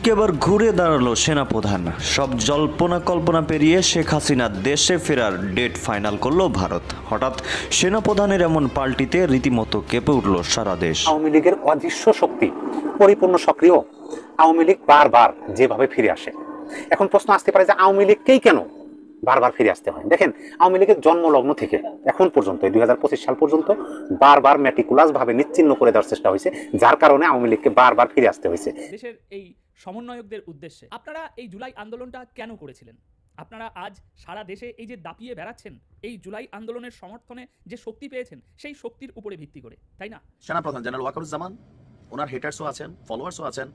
ঠিক এবার ঘুরে দাঁড়ালো সেনাপ্রধান। সব জল্পনা কল্পনা পেরিয়ে শেখ হাসিনা দেশে ফেরার ডেট ফাইনাল করলো ভারত। হঠাৎ সেনাপ্রধানের এমন পাল্টিতে রীতিমতো কেঁপে উঠল সারা দেশ। আওয়ামী লীগের অদৃশ্য শক্তি পরিপূর্ণ সক্রিয়। আওয়ামী লীগ বারবার যেভাবে ফিরে আসে, এখন প্রশ্ন আসতে পারে যে আওয়ামী লীগকেই কেন বারবার ফিরে আসতে হয়। দেখেন, আওয়ামী লীগের জন্মলগ্ন থেকে এখন পর্যন্ত 2025 সাল পর্যন্ত বারবার ম্যাটিকুলাস ভাবে নিশ্চিহ্ন করে দেওয়ার চেষ্টা হয়েছে, যার কারণে আওয়ামী লীগকে বারবার ফিরে আসতে হয়েছে। দেশের এই সমন্বয়কদের উদ্দেশ্যে আপনারা এই জুলাই আন্দোলনটা কেন করেছিলেন? আপনারা আজ সারা দেশে এই যে দাপিয়ে বেড়াচ্ছেন, এই জুলাই আন্দোলনের সমর্থনে যে শক্তি পেয়েছেন, সেই শক্তির উপরে ভিত্তি করে, তাই না? সেনাপ্রধান জেনারেল ওয়াকারুজ্জামান, ওনার হেটার্সও আছেন, ফলোয়ার্সও আছেন,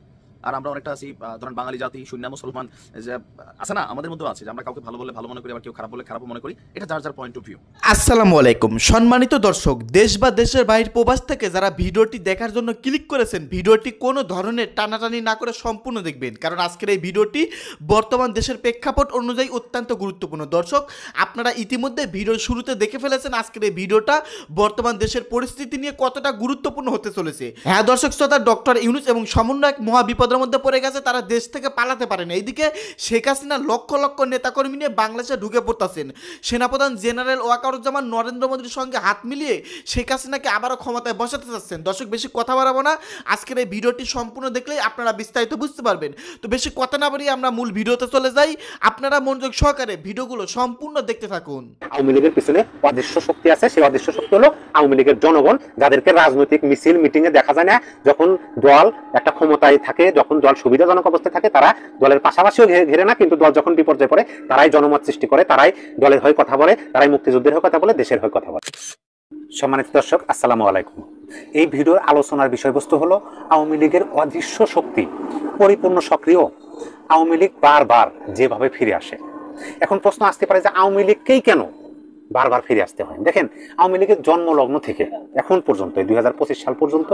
আর আমরা অনেকটা আছি ধরেন বাঙালি জাতি, শূন্য মুসলমান যে আছে না, আমাদের মধ্যেও আছে যে আমরা কাউকে ভালো বলে ভালো মনে করি, আবার কেউ খারাপ বলে খারাপ মনে করি। এটা যার যার পয়েন্ট অফ ভিউ। আসসালামু আলাইকুম সম্মানিত দর্শক, দেশ বা দেশের বাইরে প্রবাস থেকে যারা ভিডিওটি দেখার জন্য ক্লিক করেছেন, ভিডিওটি কোনো ধরনের টানাটানি না করে সম্পূর্ণ দেখবেন, কারণ আজকের এই ভিডিওটি বর্তমান দেশের প্রেক্ষাপট অনুযায়ী অত্যন্ত গুরুত্বপূর্ণ। দর্শক, আপনারা ইতিমধ্যে ভিডিওর শুরুতে দেখে ফেলেছেন আজকের এই ভিডিওটা বর্তমান দেশের পরিস্থিতি নিয়ে কতটা গুরুত্বপূর্ণ হতে চলেছে। হ্যাঁ দর্শক শ্রোতা, ডক্টর ইউনূস এবং সমন্বয়ক মহা বিপদের মধ্যে পড়ে গেছে, তারা দেশ থেকে পালাতে পারে না। এইদিকে শেখ হাসিনা লক্ষ লক্ষ নেতাকর্মী নিয়ে বাংলাদেশে ঢুকে পড়তেছেন। সেনাপ্রধান জেনারেল ওয়াকারুজ্জামান নরেন্দ্র মোদীর সঙ্গে হাত মিলিয়ে শেখ হাসিনাকে আবারও ক্ষমতায় বসাতে চাচ্ছেন। দর্শক, বেশি কথা বাড়াবো না, আজকের এই ভিডিওটি সম্পূর্ণ দেখলেই আপনারা বিস্তারিত বুঝতে পারবেন। তো বেশি কথা না বাড়িয়ে আমরা মূল ভিডিওতে চলে যাই। আপনারা মনোযোগ সহকারে ভিডিওগুলো সম্পূর্ণ দেখতে থাকুন। আওয়ামী লীগের পিছনে অদৃশ্য শক্তি আছে, সেই অদৃশ্য শক্তি হলো আওয়ামী লীগের জনগণ, যাদেরকে রাজনৈতিক মিছিল মিটিং এ দেখা যায় না। যখন দল একটা ক্ষমতায় থাকে, যখন দল সুবিধাজনক অবস্থায় থাকে, তারা দলের পাশাপাশিও ঘেরে না, কিন্তু দল যখন বিপর্যয়ে পড়ে তারাই জনমত সৃষ্টি করে, তারাই দলের হয়ে কথা বলে, তারাই মুক্তিযুদ্ধের হয়ে কথা বলে, দেশের হয়ে কথা বলে। সম্মানিত দর্শক, আসসালামু আলাইকুম। এই ভিডিওর আলোচনার বিষয়বস্তু হলো আওয়ামী লীগের অদৃশ্য শক্তি পরিপূর্ণ সক্রিয়। আওয়ামী লীগ বারবার যেভাবে ফিরে আসে, এখন প্রশ্ন আসতে পারে যে আওয়ামী লীগকেই কেন বারবার ফিরে আসতে হয়। দেখেন, আওয়ামী লীগের জন্মলগ্ন থেকে এখন পর্যন্ত 2025 সাল পর্যন্ত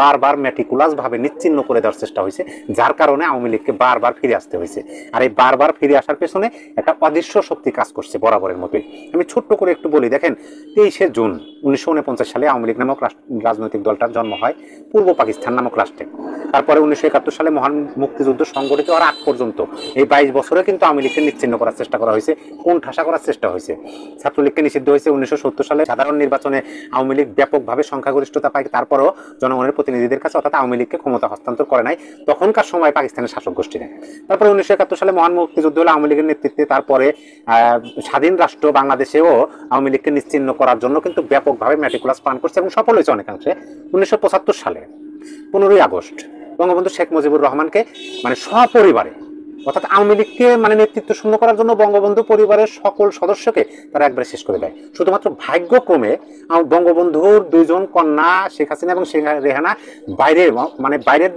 বারবার ম্যাটিকুলাস ভাবে নিশ্চিহ্ন করে দেওয়ার চেষ্টা হয়েছে, যার কারণে আওয়ামী লীগকে বারবার ফিরে আসতে হয়েছে। আর এই বারবার ফিরে আসার পেছনে একটা অদৃশ্য শক্তি কাজ করছে বরাবরের মতোই। আমি ছোট্ট করে একটু বলি। দেখেন, 23শে জুন 1949 সালে আওয়ামী লীগ নামক রাজনৈতিক দলটার জন্ম হয় পূর্ব পাকিস্তান নামক রাষ্ট্রে। তারপরে 1971 সালে মহান মুক্তিযুদ্ধ সংগঠিত হওয়ার আগ পর্যন্ত এই 22 বছরে কিন্তু আওয়ামী লীগকে নিশ্চিহ্ন করার চেষ্টা করা হয়েছে, কোণঠাসা করার চেষ্টা হয়েছে। ছাত্রলীগকে নিষিদ্ধ হয়েছে 1970 সালে। সাধারণ নির্বাচনে আওয়ামী লীগ ব্যাপকভাবে সংখ্যাগরিষ্ঠতা পায়, তারপরও জনগণের প্রতিনিধিদের কাছে অর্থাৎ আওয়ামী লীগকে ক্ষমতা হস্তান্তর করে নাই তখনকার সময় পাকিস্তানের শাসক গোষ্ঠীরা। তারপরে 1971 সালে মহান মুক্তিযুদ্ধ হলো আওয়ামী লীগের নেতৃত্বে। তারপরে স্বাধীন রাষ্ট্র বাংলাদেশেও আওয়ামী লীগকে নিশ্চিহ্ন করার জন্য কিন্তু ব্যাপকভাবে ম্যাটিকুলাস প্ল্যান করছে এবং সফল হয়েছে অনেকাংশে। 1975 সালে 15ই আগস্ট বঙ্গবন্ধু শেখ মুজিবুর রহমানকে সপরিবারে অর্থাৎ আওয়ামী লীগকে নেতৃত্ব শূন্য করার জন্য বঙ্গবন্ধু পরিবারের সকল সদস্যকে তারা একবারে শেষ করে দেয়। শুধুমাত্র ভাগ্যক্রমে বঙ্গবন্ধুর দুইজন কন্যা শেখ হাসিনা এবং শেখ রেহানা বাইরের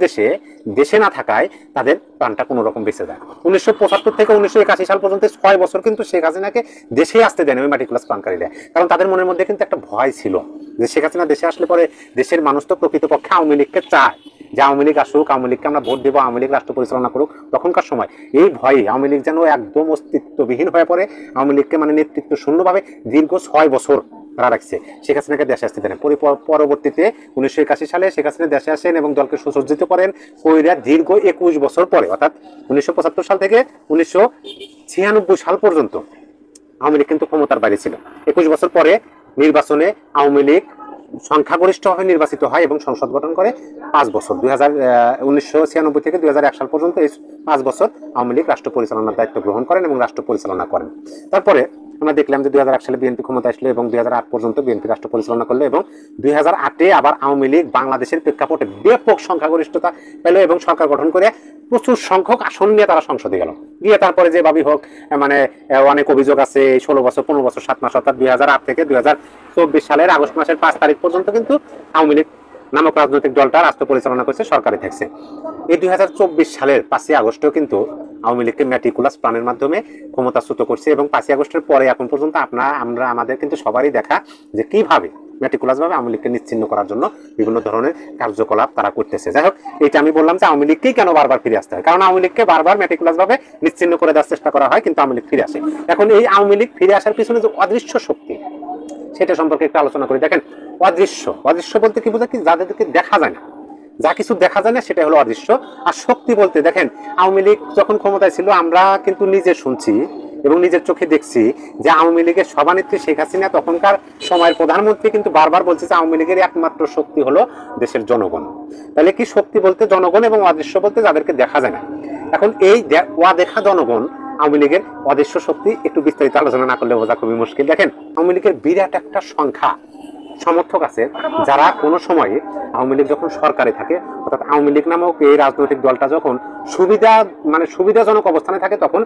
দেশে না থাকায় তাদের প্রাণটা কোনো রকম বেঁচে যায়। 1975 থেকে 1981 সাল পর্যন্ত 6 বছর কিন্তু শেখ হাসিনাকে দেশে আসতে দেন ওই ম্যাটিকুলাস প্ল্যানকারী দেয়, কারণ তাদের মনের মধ্যে কিন্তু একটা ভয় ছিল যে শেখ হাসিনা দেশে আসলে পরে দেশের মানুষ তো প্রকৃতপক্ষে আওয়ামী লীগকে চায়, যে আওয়ামী লীগ আসুক, আওয়ামী লীগকে আমরা ভোট দেবো, আওয়ামী লীগ রাষ্ট্র পরিচালনা করুক। তখনকার সময় এই ভয়ে আওয়ামী লীগ যেন একদম অস্তিত্ববিহীন হয়ে পড়ে, আওয়ামী লীগকে নেতৃত্ব শূন্যভাবে দীর্ঘ 6 বছর তারা রাখছে, শেখ হাসিনাকে দেশে আসতে দেন। পরবর্তীতে 1981 সালে শেখ হাসিনা দেশে আসেন এবং দলকে সুসজ্জিত করেন। কইরা দীর্ঘ 21 বছর পরে অর্থাৎ 1975 সাল থেকে 1996 সাল পর্যন্ত আওয়ামী লীগ কিন্তু ক্ষমতার বাইরে ছিল। 21 বছর পরে নির্বাচনে আওয়ামী লীগ সংখ্যাগরিষ্ঠভাবে নির্বাচিত হয় এবং সংসদ গঠন করে 5 বছর 1996 থেকে 2001 সাল পর্যন্ত এই 5 বছর আওয়ামী লীগ রাষ্ট্র পরিচালনার দায়িত্ব গ্রহণ করেন এবং রাষ্ট্র পরিচালনা করেন। তারপরে আমরা দেখলাম যে 2001 সালে বিএনপি ক্ষমতা আসলো এবং 2008 পর্যন্ত বিএনপি রাষ্ট্র পরিচালনা করলো এবং 2008-এ আবার আওয়ামী লীগ বাংলাদেশের প্রেক্ষাপটে ব্যাপক সংখ্যাগরিষ্ঠতা পেল এবং সরকার গঠন করে প্রচুর সংখ্যক আসন নিয়ে তারা সংসদে গিয়ে তারপরে যেভাবেই হোক অনেক অভিযোগ আছে 16 বছর 15 বছর 7 মাস অর্থাৎ 2008 থেকে 2024 সালের আগস্ট মাসের 5 তারিখ পর্যন্ত কিন্তু আওয়ামী লীগ নামক রাজনৈতিক দলটা রাষ্ট্র পরিচালনা করছে, সরকারে থাকছে। এই 2024 সালের 5ই আগস্টও কিন্তু আওয়ামী লীগকে ম্যাটিকুলাস প্ল্যানের মাধ্যমে ক্ষমতাচ্যুত করছে এবং 5ই আগস্টের পরে এখন পর্যন্ত আমাদের কিন্তু সবারই দেখা যে কিভাবে ম্যাটিকুলাস ভাবে আওয়ামী লীগকে নিশ্চিহ্ন করার জন্য বিভিন্ন ধরনের কার্যকলাপ তারা করতেছে। যাই হোক, এটা আমি বললাম যে আওয়ামী লীগকেই কেন বারবার ফিরে আসতে হয়, কারণ আওয়ামী লীগকে বারবার ম্যাটিকুলাস ভাবে নিশ্চিহ্ন করে দেওয়ার চেষ্টা করা হয় কিন্তু আওয়ামী লীগ ফিরে আসে। এখন এই আওয়ামী লীগ ফিরে আসার পিছনে যে অদৃশ্য শক্তি সেটা সম্পর্কে একটু আলোচনা করি। দেখেন, অদৃশ্য বলতে কি বোঝায়? কি যাদেরকে দেখা যায় না, যা কিছু দেখা যায় না সেটা হলো অদৃশ্য। আর শক্তি বলতে দেখেন, আওয়ামী লীগ যখন ক্ষমতায় ছিল আমরা কিন্তু নিজে শুনছি এবং নিজের চোখে দেখছি যে আওয়ামী লীগের সভানেত্রী শেখ হাসিনা তখনকার সময়ের প্রধানমন্ত্রী কিন্তু বারবার বলছে যে আওয়ামী লীগের একমাত্র শক্তি হলো দেশের জনগণ। তাহলে কি শক্তি বলতে জনগণ এবং অদৃশ্য বলতে যাদেরকে দেখা যায় না। এখন এই দেখা জনগণ আওয়ামী লীগের অদৃশ্য শক্তি একটু বিস্তারিত আলোচনা না করলে বোঝা খুবই মুশকিল। দেখেন, আওয়ামী লীগের বিরাট একটা সংখ্যা সমর্থক আছে যারা কোনো সময়ে আওয়ামী লীগ যখন সরকারে থাকে, অর্থাৎ আওয়ামী লীগ নামক এই রাজনৈতিক দলটা যখন সুবিধাজনক অবস্থানে থাকে, তখন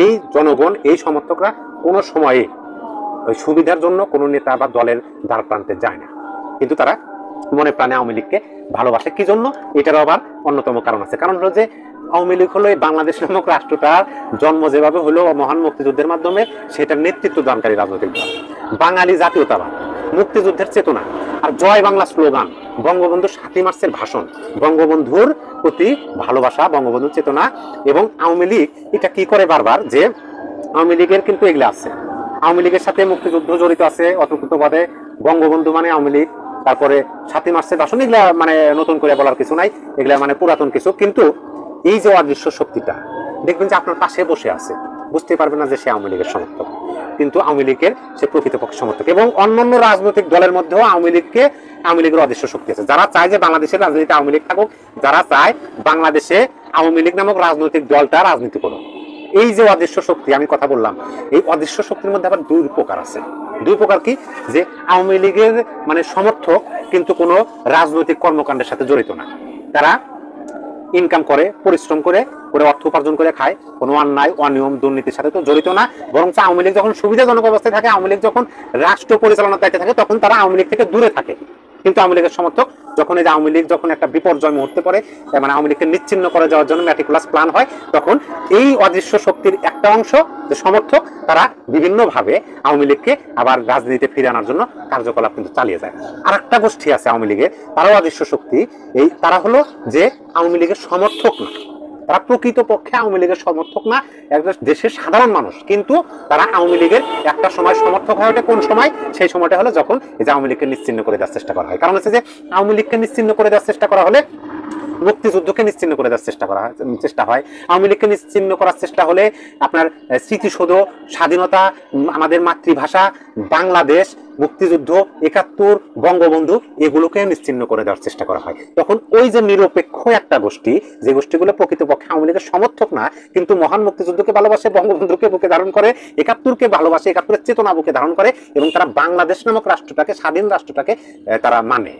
এই জনগণ, এই সমর্থকরা কোনো সময়ে ওই সুবিধার জন্য কোনো নেতা বা দলের দ্বার প্রান্তে যায় না, কিন্তু তারা মনে প্রাণে আওয়ামী লীগকে ভালোবাসে। কি জন্য? এটারও আবার অন্যতম কারণ আছে। কারণ হলো যে আওয়ামী লীগ হলো এই বাংলাদেশ নামক রাষ্ট্রটার জন্ম যেভাবে হলো মহান মুক্তিযুদ্ধের মাধ্যমে, সেটার নেতৃত্ব দানকারী রাজনৈতিক দল। বাঙালি জাতীয়তাবাদ, মুক্তিযুদ্ধের চেতনা আর জয় বাংলা স্লোগান, বঙ্গবন্ধুর ৭ই মার্চের ভাষণ, বঙ্গবন্ধুর প্রতি ভালোবাসা, বঙ্গবন্ধুর চেতনা। এবং আওয়ামী লীগ এটা কি করে বারবার, যে আওয়ামী লীগের কিন্তু এগুলো আছে, আওয়ামী লীগের সাথে মুক্তিযুদ্ধ জড়িত আছে অতপ্রতভাবে। বঙ্গবন্ধু মানে আওয়ামী লীগ, তারপরে ৭ই মার্চের ভাষণ, এগুলা মানে নতুন করে বলার কিছু নাই, এগুলা মানে পুরাতন কিছু। কিন্তু এই যে অদৃশ্য শক্তিটা, দেখবেন যে আপনার পাশে বসে আছে, বুঝতে পারবেন না যে সে আওয়ামী লীগের সমর্থক, কিন্তু আওয়ামী লীগের সে প্রকৃতপক্ষে সমর্থক। এবং অন্যান্য রাজনৈতিক দলের মধ্যেও আওয়ামী লীগের অদৃশ্য শক্তি আছে, যারা চায় যে বাংলাদেশের রাজনীতিতে আওয়ামী লীগ থাকুক, যারা চায় বাংলাদেশে আওয়ামী লীগ নামক রাজনৈতিক দলটা রাজনীতি করুক। এই যে অদৃশ্য শক্তি আমি কথা বললাম, এই অদৃশ্য শক্তির মধ্যে আবার দুই প্রকার আছে। দুই প্রকার কি? যে আওয়ামী লীগের মানে সমর্থক কিন্তু কোনো রাজনৈতিক কর্মকাণ্ডের সাথে জড়িত না, তারা ইনকাম করে, পরিশ্রম করে অর্থ উপার্জন করে খায়, কোনো অন্যায় অনিয়ম দুর্নীতির সাথে তো জড়িত না। বরং আওয়ামী লীগ যখন সুবিধাজনক অবস্থায় থাকে, আওয়ামী লীগ যখন রাষ্ট্র পরিচালনার দায়িত্বে থাকে, তখন তারা আওয়ামী লীগ থেকে দূরে থাকে। কিন্তু আওয়ামী লীগের সমর্থক যখন এই যে আওয়ামী লীগ যখন একটা বিপর্যয় মুহূর্তে পড়ে, মানে আওয়ামী লীগকে নিচ্ছিন্ন করে যাওয়ার জন্য ম্যাটিকুলাস প্ল্যান হয়, তখন এই অদৃশ্য শক্তির একটা অংশ যে সমর্থক, তারা বিভিন্নভাবে আওয়ামী লীগকে আবার রাজনীতিতে ফিরে আনার জন্য কার্যকলাপ কিন্তু চালিয়ে যায়। আর একটা গোষ্ঠী আছে আওয়ামী লীগের, তারাও অদৃশ্য শক্তি, এই তারা হলো যে আওয়ামী লীগের সমর্থক না, তারা প্রকৃতপক্ষে আওয়ামী লীগের সমর্থক না, একটা দেশের সাধারণ মানুষ, কিন্তু তারা আওয়ামী লীগের একটা সময় সমর্থক হয়ে ওঠে। কোন সময়? সেই সময়টা হলো যখন এই যে আওয়ামী লীগকে নিশ্চিহ্ন করে দেওয়ার চেষ্টা করা হয়। কারণ হচ্ছে যে আওয়ামী লীগকে নিশ্চিহ্ন করে দেওয়ার চেষ্টা করা হলে মুক্তিযুদ্ধকে নিশ্চিহ্ন করে দেওয়ার চেষ্টা হয়। আওয়ামী লীগকে নিশ্চিহ্ন করার চেষ্টা হলে আপনার স্মৃতিসৌধ, স্বাধীনতা, আমাদের মাতৃভাষা, বাংলাদেশ, মুক্তিযুদ্ধ, ৭১, বঙ্গবন্ধু, এগুলোকে নিশ্চিহ্ন করে দেওয়ার চেষ্টা করা হয়। তখন ওই যে নিরপেক্ষ একটা গোষ্ঠী, যে গোষ্ঠীগুলো প্রকৃতপক্ষে আওয়ামী লীগের সমর্থক না, কিন্তু মহান মুক্তিযুদ্ধকে ভালোবাসে, বঙ্গবন্ধুকে বুকে ধারণ করে, ৭১কে ভালোবাসে, ৭১-এর চেতনা বুকে ধারণ করে, এবং তারা বাংলাদেশ নামক রাষ্ট্রটাকে, স্বাধীন রাষ্ট্রটাকে তারা মানে,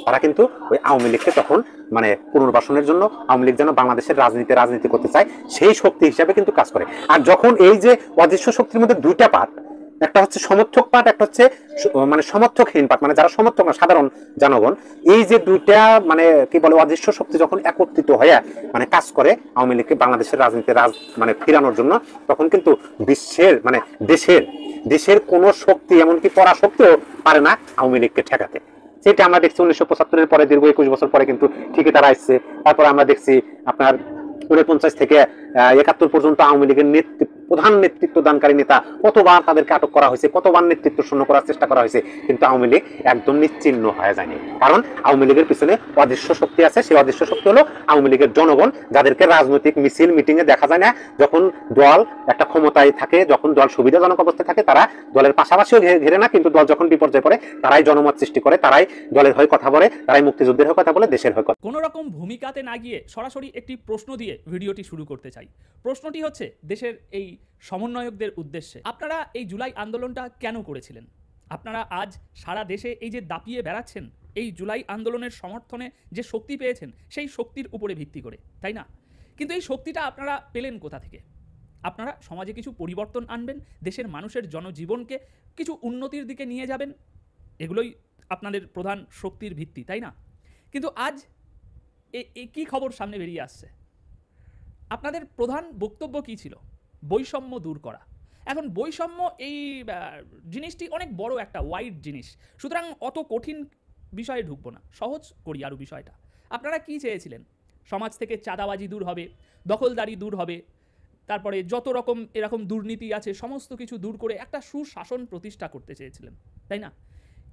তারা কিন্তু ওই আওয়ামী লীগকে তখন মানে পুনর্বাসনের জন্য, আওয়ামী লীগ যেন বাংলাদেশের রাজনীতি করতে চায়, সেই শক্তি হিসাবে কিন্তু কাজ করে। আর যখন এই যে অদৃশ্য শক্তির মধ্যে দুইটা পার্ট, একটা হচ্ছে সমর্থক পার্ট, একটা হচ্ছে মানে সমর্থকহীন পার্ট, মানে যারা সমর্থক না, সাধারণ জনগণ, এই যে দুইটা মানে কি বলে অদৃশ্য শক্তি যখন একত্রিত হয়ে মানে কাজ করে আওয়ামী লীগকে বাংলাদেশের রাজনীতিতে মানে ফিরানোর জন্য, তখন কিন্তু বিশ্বের মানে দেশের কোন শক্তি, এমনকি পরাশক্তিও পারে না আওয়ামী লীগকে ঠেকাতে। সেটা আমরা দেখছি 1975-এর পরে, দীর্ঘ 21 বছর পরে কিন্তু ঠিকই তারা আসছে। তারপরে আমরা দেখছি আপনার 49 থেকে ৭১ পর্যন্ত আওয়ামী লীগের প্রধান নেতৃত্ব দানকারী নেতা কতবার তাদেরকে আটক করা হয়েছে, কতবার নেতৃত্ব শূন্য করার চেষ্টা করা হয়েছে, কিন্তু আওয়ামী লীগ একদম নিশ্চিহ্ন হয়ে যায়নি। কারণ আওয়ামী লীগের পিছনে অদৃশ্য শক্তি আছে। সেই অদৃশ্য শক্তি হলো আওয়ামী লীগের জনগণ, যাদেরকে রাজনৈতিক মিছিল মিটিংয়ে দেখা যায় না। যখন দল একটা ক্ষমতায় থাকে, যখন দল সুবিধাজনক অবস্থায় থাকে, তারা দলের পাশাপাশিও ঘেরে না, কিন্তু দল যখন বিপর্যয়ে পড়ে, তারাই জনমত সৃষ্টি করে, তারাই দলের হয়ে কথা বলে, তারাই মুক্তিযুদ্ধের হয়ে কথা বলে, দেশের হয়ে কথা। কোনো রকম ভূমিকাতে না গিয়ে সরাসরি একটি প্রশ্ন দিয়ে ভিডিওটি শুরু করতে চাই। প্রশ্নটি হচ্ছে দেশের এই সমন্বয়কদের উদ্দেশ্যে, আপনারা এই জুলাই আন্দোলনটা কেন করেছিলেন? আপনারা আজ সারা দেশে এই যে দাপিয়ে বেড়াচ্ছেন, এই জুলাই আন্দোলনের সমর্থনে যে শক্তি পেয়েছেন, সেই শক্তির উপরে ভিত্তি করে, তাই না? কিন্তু এই শক্তিটা আপনারা পেলেন কোথা থেকে? আপনারা সমাজে কিছু পরিবর্তন আনবেন, দেশের মানুষের জনজীবনকে কিছু উন্নতির দিকে নিয়ে যাবেন, এগুলোই আপনাদের প্রধান শক্তির ভিত্তি, তাই না? কিন্তু আজ কি খবর সামনে বেরিয়ে আসছে? আপনাদের প্রধান বক্তব্য কি ছিল? বৈষম্য দূর করা। এখন বৈষম্য এই জিনিসটি অনেক বড় একটা ওয়াইড জিনিস, সুতরাং অত কঠিন বিষয়ে ঢুকবো না, সহজ করি আরও বিষয়টা। আপনারা কি চেয়েছিলেন? সমাজ থেকে চাঁদাবাজি দূর হবে, দখলদারি দূর হবে, তারপরে যত রকম এরকম দুর্নীতি আছে সমস্ত কিছু দূর করে একটা সুশাসন প্রতিষ্ঠা করতে চেয়েছিলেন, তাই না?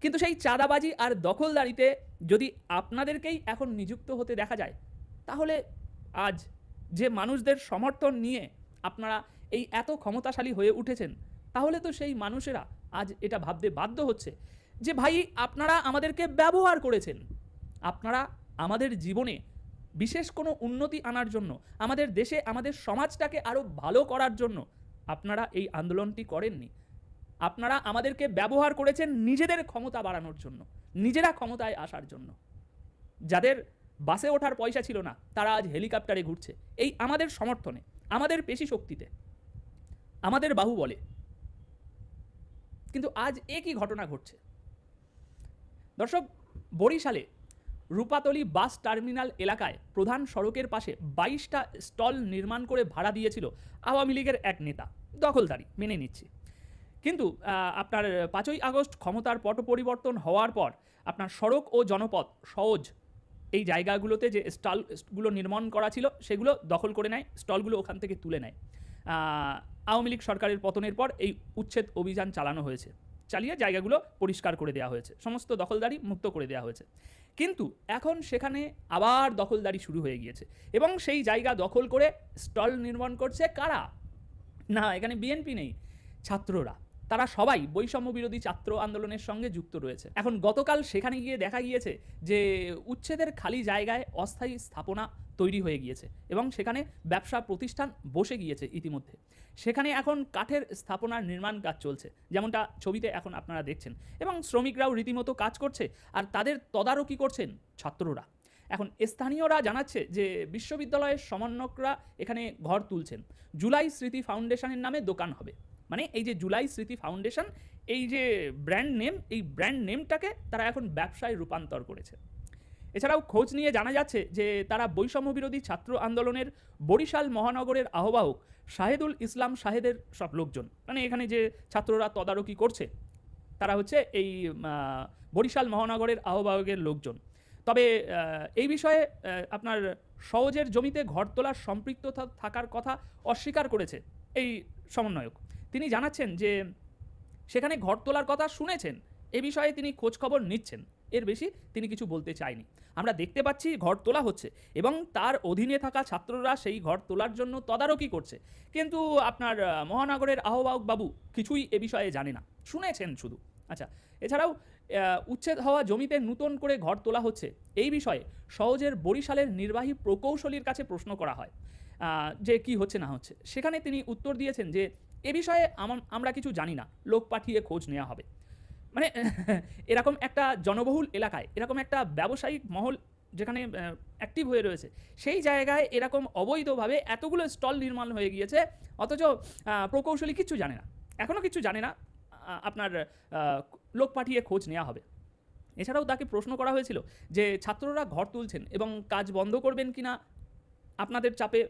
কিন্তু সেই চাঁদাবাজি আর দখলদারিতে যদি আপনাদেরকেই এখন নিযুক্ত হতে দেখা যায়, তাহলে আজ যে মানুষদের সমর্থন নিয়ে আপনারা এই এত ক্ষমতাশালী হয়ে উঠেছেন, তাহলে তো সেই মানুষেরা আজ এটা ভাবতে বাধ্য হচ্ছে যে ভাই আপনারা আমাদেরকে ব্যবহার করেছেন, আপনারা আমাদের জীবনে বিশেষ কোনো উন্নতি আনার জন্য, আমাদের দেশে আমাদের সমাজটাকে আরও ভালো করার জন্য আপনারা এই আন্দোলনটি করেননি। আপনারা আমাদেরকে ব্যবহার করেছেন নিজেদের ক্ষমতা বাড়ানোর জন্য, নিজেরা ক্ষমতায় আসার জন্য। যাদের বাসে ওঠার পয়সা ছিল না, তারা আজ হেলিকপ্টারে ঘুরছে এই আমাদের সমর্থনে, আমাদের পেশি শক্তিতে, আমাদের বাহুবলে। কিন্তু আজ একই ঘটনা ঘটছে। দর্শক, বরিশালে রূপাতলী বাস টার্মিনাল এলাকায় প্রধান সড়কের পাশে 22টা স্টল নির্মাণ করে ভাড়া দিয়েছিল আওয়ামী লীগের এক নেতা, দখলদারি মেনে নিচ্ছি। কিন্তু আপনার 5ই আগস্ট ক্ষমতার পট পরিবর্তন হওয়ার পর আপনার সড়ক ও জনপথ সহজ এই জায়গাগুলোতে যে স্টলগুলো নির্মাণ করা ছিল সেগুলো দখল করে নেয়, স্টলগুলো ওখান থেকে তুলে নেয়। আওয়ামী লীগ সরকারের পতনের পর এই উচ্ছেদ অভিযান চালানো হয়েছে, চালিয়ে জায়গাগুলো পরিষ্কার করে দেওয়া হয়েছে, সমস্ত দখলদারি মুক্ত করে দেওয়া হয়েছে। কিন্তু এখন সেখানে আবার দখলদারি শুরু হয়ে গিয়েছে এবং সেই জায়গা দখল করে স্টল নির্মাণ করছে কারা? না, এখানে বিএনপি নেই, ছাত্ররা। তারা সবাই বৈষম্য বিরোধী ছাত্র আন্দোলনের সঙ্গে যুক্ত রয়েছে। এখন গতকাল সেখানে গিয়ে দেখা গিয়েছে যে উচ্ছেদের খালি জায়গায় অস্থায়ী স্থাপনা তৈরি হয়ে গিয়েছে এবং সেখানে ব্যবসা প্রতিষ্ঠান বসে গিয়েছে ইতিমধ্যে। সেখানে এখন কাঠের স্থাপনার নির্মাণ কাজ চলছে, যেমনটা ছবিতে এখন আপনারা দেখছেন, এবং শ্রমিকরাও রীতিমতো কাজ করছে আর তাদের তদারকি করছেন ছাত্ররা। এখন স্থানীয়রা জানাচ্ছে যে বিশ্ববিদ্যালয়ের সমন্বয়করা এখানে ঘর তুলছেন, জুলাই স্মৃতি ফাউন্ডেশনের নামে দোকান হবে। মানে এই যে জুলাই স্মৃতি ফাউন্ডেশন, এই যে ব্র্যান্ড নেম, এই ব্র্যান্ড নেমটাকে তারা এখন ব্যবসায় রূপান্তর করেছে। এছাড়াও খোঁজ নিয়ে জানা যাচ্ছে যে তারা বৈষম্য বিরোধী ছাত্র আন্দোলনের বরিশাল মহানগরের আহ্বায়ক শাহেদুল ইসলাম শাহেদের সব লোকজন, মানে এখানে যে ছাত্ররা তদারকি করছে তারা হচ্ছে এই বরিশাল মহানগরের আহ্বায়কের লোকজন। তবে এই বিষয়ে আপনার সওজের জমিতে ঘর তোলার সম্পৃক্ততা থাকার কথা অস্বীকার করেছে এই সমন্বয়ক। তিনি জানাচ্ছেন যে সেখানে ঘর তোলার কথা শুনেছেন, এ বিষয়ে তিনি খোঁজখবর নিচ্ছেন, এর বেশি তিনি কিছু বলতে চায়নি। আমরা দেখতে পাচ্ছি ঘর তোলা হচ্ছে এবং তার অধীনে থাকা ছাত্ররা সেই ঘর তোলার জন্য তদারকি করছে, কিন্তু আপনার মহানগরের আহ্বায়ক বাবু কিছুই এ বিষয়ে জানে না, শুনেছেন শুধু। আচ্ছা, এছাড়াও উচ্ছেদ হওয়া জমিতে নতুন করে ঘর তোলা হচ্ছে এই বিষয়ে সওজের বরিশালের নির্বাহী প্রকৌশলীর কাছে প্রশ্ন করা হয় যে কি হচ্ছে না হচ্ছে। সেখানে তিনি উত্তর দিয়েছেন যে এ বিষয়ে আমরা কিছু জানি না, লোক পাঠিয়ে খোঁজ নেওয়া হবে। মানে এরকম একটা জনবহুল এলাকায়, এরকম একটা ব্যবসায়িক মহল যেখানে অ্যাক্টিভ হয়ে রয়েছে, সেই জায়গায় এরকম অবৈধভাবে এতগুলো স্টল নির্মাণ হয়ে গিয়েছে, অথচ প্রকৌশলী কিচ্ছু জানে না, এখনও কিচ্ছু জানে না, আপনার লোক পাঠিয়ে খোঁজ নেওয়া হবে। এছাড়াও তাকে প্রশ্ন করা হয়েছিল যে ছাত্ররা ঘর তুলছেন এবং কাজ বন্ধ করবেন কিনা আপনাদের চাপে,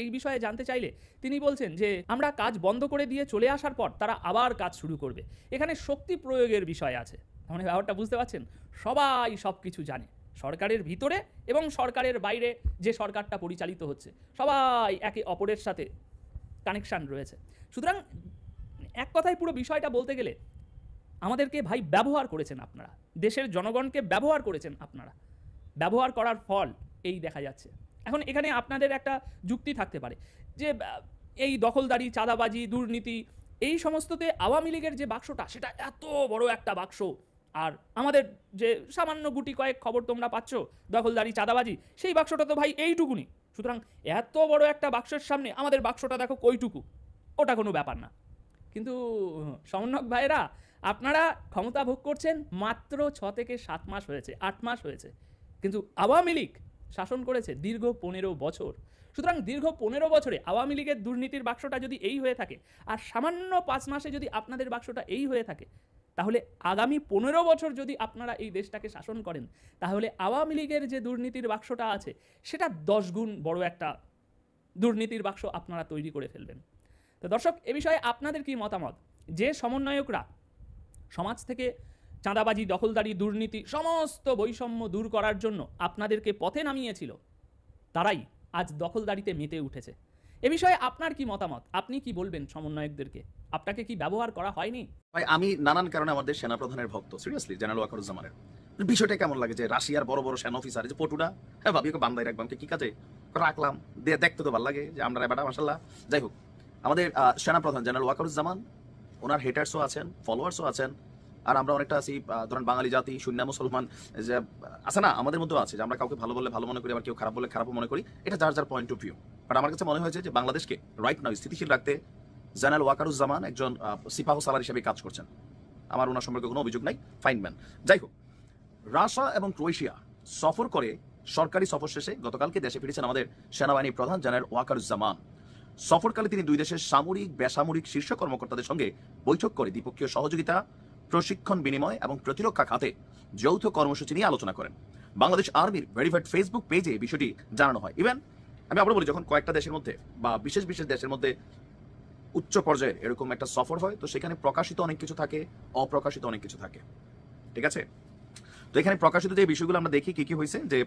এই বিষয়ে জানতে চাইলে তিনি বলছেন যে আমরা কাজ বন্ধ করে দিয়ে চলে আসার পর তারা আবার কাজ শুরু করবে। এখানে শক্তি প্রয়োগের বিষয় আছে, মানে ব্যাপারটা বুঝতে পারছেন? সবাই সব কিছু জানে, সরকারের ভিতরে এবং সরকারের বাইরে যে সরকারটা পরিচালিত হচ্ছে, সবাই একে অপরের সাথে কানেকশান রয়েছে। সুতরাং এক কথায় পুরো বিষয়টা বলতে গেলে আমাদেরকে ভাই ব্যবহার করেছেন আপনারা, দেশের জনগণকে ব্যবহার করেছেন আপনারা, ব্যবহার করার ফল এই দেখা যাচ্ছে। এখন এখানে আপনাদের একটা যুক্তি থাকতে পারে যে এই দখলদারি, চাঁদাবাজি, দুর্নীতি, এই সমস্ততে আওয়ামী লীগের যে বাক্সটা সেটা এত বড় একটা বাক্স, আর আমাদের যে সামান্য গুটি কয়েক খবর তোমরা পাচ্ছ দখলদারি, চাঁদাবাজি, সেই বাক্সটা তো ভাই এইটুকুনি। সুতরাং এত বড় একটা বাক্সের সামনে আমাদের বাক্সটা দেখো কইটুকু, ওটা কোনো ব্যাপার না। কিন্তু সমন্বয়ক ভাইরা, আপনারা ক্ষমতা ভোগ করছেন মাত্র 6 থেকে 7 মাস হয়েছে, 8 মাস হয়েছে, কিন্তু আওয়ামী লীগ শাসন করেছে দীর্ঘ 15 বছর। সুতরাং দীর্ঘ 15 বছরে আওয়ামী লীগের দুর্নীতির বাক্সটা যদি এই হয়ে থাকে, আর সামান্য 5 মাসে যদি আপনাদের বাক্সটা এই হয়ে থাকে, তাহলে আগামী 15 বছর যদি আপনারা এই দেশটাকে শাসন করেন, তাহলে আওয়ামী লীগের যে দুর্নীতির বাক্সটা আছে সেটা 10 গুণ বড় একটা দুর্নীতির বাক্স আপনারা তৈরি করে ফেলবেন। তো দর্শক, এ বিষয়ে আপনাদের কি মতামত? যে সমন্বয়করা সমাজ থেকে চাঁদাবাজি, দখলদারি, দুর্নীতি, সমস্ত বৈষম্য দূর করার জন্য আপনাদেরকে পথে নামিয়েছিল, তারাই আজ দখলদারিতে মেতে উঠেছে এ বিষয়ে আপনার কি মতামত? আপনি কি বলবেন সমন্বয়কদেরকে? আপনাকে কি ব্যবহার করা হয়নি? ভাই আমি নানান কারণে আমাদের সেনাপ্রধানের ভক্ত, সিরিয়াসলি জেনারেল ওয়াকারুজ্জামানের। বিষয়টা কেমন লাগে যে রাশিয়ার বড় বড় সেনা অফিসার যে পটুটা, হ্যাঁ ভাবি ওকে বান্দাই রাখবাম, কি কাজে রাখলাম, দেখতে তো ভালো লাগে যে আমরা বেটা মাশাল্লাহ। যাই হোক, আমাদের সেনাপ্রধান জেনারেল ওয়াকারুজ্জামান, ওনার হেটার্সও আছেন, ফলোয়ার্সও আছেন, আর আমরা অনেকটা আছি ধরেন বাঙালি জাতি, শূন্য মুসলমান যে আছে না, আমাদের মধ্যেও আছে যে আমরা কাউকে ভালো বললে ভালো মনে করি, আবার কেউ খারাপ বললে খারাপও মনে করি। এটা যার যার পয়েন্ট অফ ভিউ। বাট আমার কাছে মনে হয়েছে যে বাংলাদেশকে রাইট নাও স্থিতিশীল রাখতে জেনারেল ওয়াকারুজ্জামান একজন সিপাহ সালার হিসেবে কাজ করছেন। আমার ওনার সম্পর্কে কোনো অভিযোগ নাই, ফাইন ম্যান। যাই হোক, রাশিয়া এবং ক্রোয়েশিয়া সফর করে সরকারি সফর শেষে গতকালকে দেশে ফিরেছেন আমাদের সেনাবাহিনী প্রধান জেনারেল ওয়াকারুজ্জামান। সফরকালে তিনি দুই দেশের সামরিক বেসামরিক শীর্ষ কর্মকর্তাদের সঙ্গে বৈঠক করে দ্বিপক্ষীয় সহযোগিতা, প্রশিক্ষণ বিনিময় এবং প্রতিরক্ষা খাতে যৌথ কর্মসূচি নিয়ে আলোচনা করেন। বাংলাদেশ আর্মির ভেরিফাইড ফেসবুক পেজে এই বিষয়টি জানানো হয়। ইভেন আমি আবার বলি, যখন কয়েকটা দেশের মধ্যে বা বিশেষ বিশেষ দেশের মধ্যে উচ্চ পর্যায়ের এরকম একটা সফর হয়, তো সেখানে প্রকাশিত অনেক কিছু থাকে, অপ্রকাশিত অনেক কিছু থাকে, ঠিক আছে? তো এখানে প্রকাশিত যে বিষয়গুলো আমরা দেখি কি কি হয়েছে, যে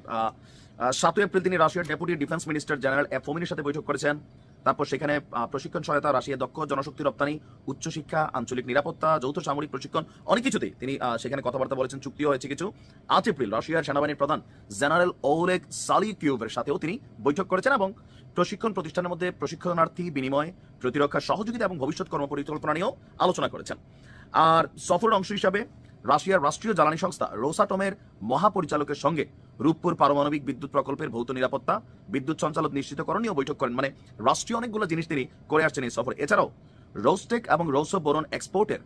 7 এপ্রিল তিনি রাশিয়ার ডেপুটি ডিফেন্স মিনিস্টার জেনারেল ফোমিনের সাথে বৈঠক করেছেন। তারপর সেখানে প্রশিক্ষণ সহায়তা, রাশিয়া দক্ষ জনশক্তি রপ্তানি, উচ্চশিক্ষা, আঞ্চলিক নিরাপত্তা, যৌথ সামরিক প্রশিক্ষণ, অনেক কিছুতেই তিনি সেখানে কথাবার্তা বলেছেন, চুক্তিও হয়েছে কিছু। 8 এপ্রিল রাশিয়ার সেনাবাহিনীর প্রধান জেনারেল ওলেগ সালিকিউভের সাথেও তিনি বৈঠক করেছেন এবং প্রশিক্ষণ প্রতিষ্ঠানের মধ্যে প্রশিক্ষণার্থী বিনিময়, প্রতিরক্ষা সহযোগিতা এবং ভবিষ্যৎ কর্মপরিকল্পনা নিয়েও আলোচনা করেছেন। আর সফরের অংশ হিসাবে রাশিয়ার রাষ্ট্রীয় জ্বালানি সংস্থা রোসাটমের মহাপরিচালকের সঙ্গে রূপপুর পারমাণবিক বিদ্যুৎ প্রকল্পের ভৌত নিরাপত্তা, বিদ্যুৎ সঞ্চালন নিশ্চিতকরণ নিয়েও বৈঠক করেন। মানে রাষ্ট্রীয় অনেকগুলো জিনিস তিনি করে আসছেন এই সফরে। এছাড়াও রোস্টেক এবং রোসো বোরন এক্সপোর্টের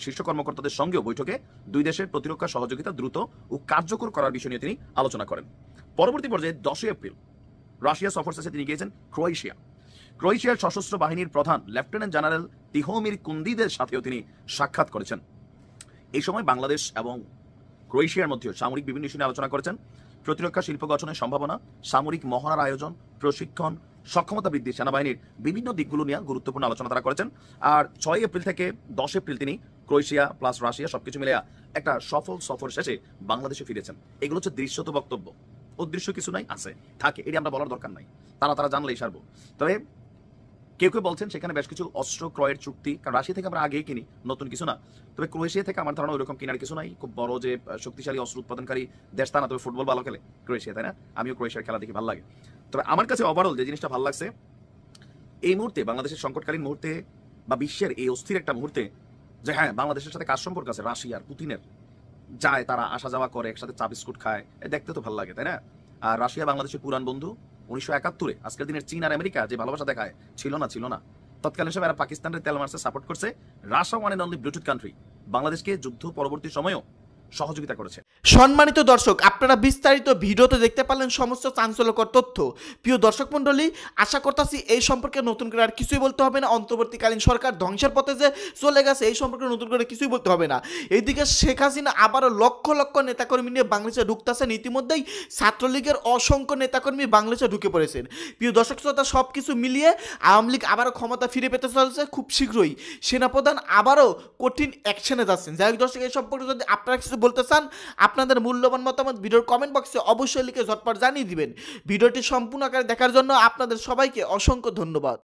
শীর্ষ কর্মকর্তাদের সঙ্গেও বৈঠকে দুই দেশের প্রতিরক্ষা সহযোগিতা দ্রুত ও কার্যকর করার বিষয় নিয়ে তিনি আলোচনা করেন। পরবর্তী পর্যায়ে 10 এপ্রিল রাশিয়া সফর শেষে তিনি গিয়েছেন ক্রোয়েশিয়া। ক্রোয়েশিয়ার সশস্ত্র বাহিনীর প্রধান লেফটেন্যান্ট জেনারেল তিহোমির কুন্দিদের সাথেও তিনি সাক্ষাৎ করেছেন। এই সময় বাংলাদেশ এবং ক্রোয়েশিয়ার মধ্যে সামরিক বিভিন্ন ইস্যু নিয়ে আলোচনা করেছেন। প্রতিরক্ষা শিল্প গঠনের সম্ভাবনা, সামরিক মহড়ার আয়োজন, প্রশিক্ষণ, সক্ষমতা বৃদ্ধি, সেনাবাহিনীর বিভিন্ন দিকগুলো নিয়ে গুরুত্বপূর্ণ আলোচনা তারা করেছেন। আর 6 এপ্রিল থেকে 10 এপ্রিল তিনি ক্রোয়েশিয়া প্লাস রাশিয়া সবকিছু মিলে একটা সফল সফর শেষে বাংলাদেশে ফিরেছেন। এগুলো হচ্ছে দৃশ্যত বক্তব্য, অদৃশ্য কিছু নাই, আছে, থাকে, এটি আমরা বলার দরকার নাই, তারা জানলেই সারবো। তবে কেউ কেউ বলছেন সেখানে বেশ কিছু অস্ত্র ক্রয়ের চুক্তি, কারণ রাশিয়া থেকে আমরা আগেই কিনি, নতুন কিছু না। তবে ক্রোয়েশিয়া থেকে আমার ধারণা ওইরকম কেনার কিছু নাই, খুব বড় যে শক্তিশালী অস্ত্র উৎপাদনকারী দেশ তা না। তবে ফুটবল ভালো খেলে ক্রোয়েশিয়া, তাই না? আমিও ক্রোয়েশিয়ার খেলা দেখি, ভালো লাগে। তবে আমার কাছে ওভারঅল যে জিনিসটা ভালো লাগছে এই মুহূর্তে, বাংলাদেশের সংকটকালীন মুহূর্তে বা বিশ্বের এই অস্থির একটা মুহূর্তে, যে হ্যাঁ বাংলাদেশের সাথে কার সম্পর্ক আছে, রাশিয়ার পুতিনের, যায় তারা আসা যাওয়া করে, একসাথে চা বিস্কুট খায়, দেখতে তো ভালো লাগে, তাই না? আর রাশিয়া বাংলাদেশের পুরান বন্ধু। 1971 আজকের দিনের চীন আর আমেরিকা যে ভালোবাসা দেখায়, ছিল না। তৎকালীন সময় এরা পাকিস্তানের তেল মার্চে সাপোর্ট করছে। Russia one and only bluetooth country, বাংলাদেশকে যুদ্ধ পরবর্তী সময়েও সহযোগিতা করেছে। সম্মানিত দর্শক, আপনারা বিস্তারিত ভিডিওতে দেখতে পারলেন সমস্ত চাঞ্চল্যকর তথ্য। প্রিয় দর্শক মণ্ডলী, আশা করতেছি এই সম্পর্কে নতুন করে আর কিছুই বলতে হবে না। অন্তর্বর্তীকালীন সরকার ধ্বংসের পথে যে চলে গেছে, এই সম্পর্কে নতুন করে কিছুই বলতে হবে না। এইদিকে শেখ হাসিনা আবারও লক্ষ লক্ষ নেতাকর্মী নিয়ে বাংলাদেশে ঢুকতেছেন। ইতিমধ্যেই ছাত্রলীগের অসংখ্য নেতাকর্মী বাংলাদেশে ঢুকে পড়েছেন। প্রিয় দর্শক শ্রোতা, সব কিছু মিলিয়ে আওয়ামী লীগ আবারও ক্ষমতা ফিরে পেতে চলেছে। খুব শীঘ্রই সেনাপ্রধান আবারও কঠিন অ্যাকশনে যাচ্ছেন। যাই হোক দর্শক, এই সম্পর্কে যদি আপনারা কিছু বলতে চান, আপনাদের মূল্যবান মতামত ভিডিওর কমেন্ট বক্সে অবশ্যই লিখে ঝটপট জানিয়ে দিবেন। ভিডিওটি সম্পূর্ণ আকারে দেখার জন্য আপনাদের সবাইকে অসংখ্য ধন্যবাদ।